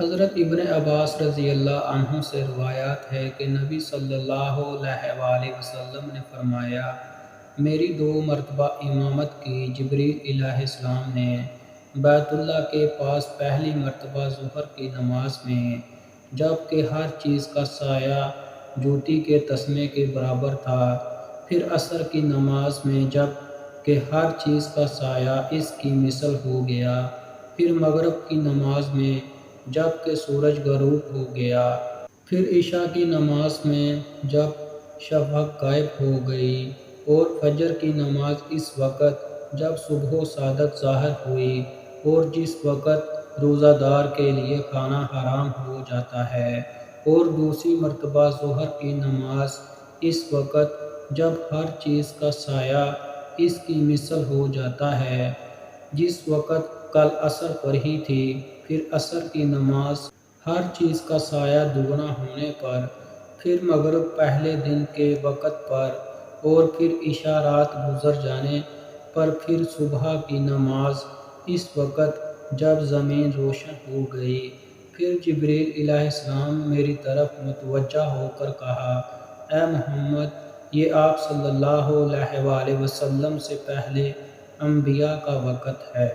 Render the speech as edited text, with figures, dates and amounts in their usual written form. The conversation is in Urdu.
حضرت ابن عباس رضی اللہ عنہ سے روایات ہے کہ نبی صلی اللہ علیہ وآلہ وسلم نے فرمایا، میری 2 مرتبہ امامت کی جبریل علیہ السلام نے بیت اللہ کے پاس پہلی مرتبہ ظہر کی نماز میں، جب کہ ہر چیز کا سایہ جوتی کے تسمے کے برابر تھا، پھر عصر کی نماز میں جب کہ ہر چیز کا سایہ اس کی مثل ہو گیا، پھر مغرب کی نماز میں جب کہ سورج غروب ہو گیا، پھر عشاء کی نماز میں جب شفق غائب ہو گئی، اور فجر کی نماز اس وقت جب صبح صادق ظاہر ہوئی، اور جس وقت روزہ دار کے لیے کھانا حرام ہو جاتا ہے، اور دوسری مرتبہ ظہر کی نماز اس وقت جب ہر چیز کا سایہ اس کی مثل ہو جاتا ہے، جس وقت کل عصر پر ہی تھی، پھر عصر کی نماز ہر چیز کا سایہ دگنا ہونے پر، پھر مغرب پہلے دن کے وقت پر، اور پھر عشاء رات گزر جانے پر، پھر صبح کی نماز اس وقت جب زمین روشن ہو گئی۔ پھر جبریل علیہ السلام میری طرف متوجہ ہو کر کہا، اے محمد، یہ آپ صلی اللہ علیہ وآلہ وسلم سے پہلے انبیاء کا وقت ہے۔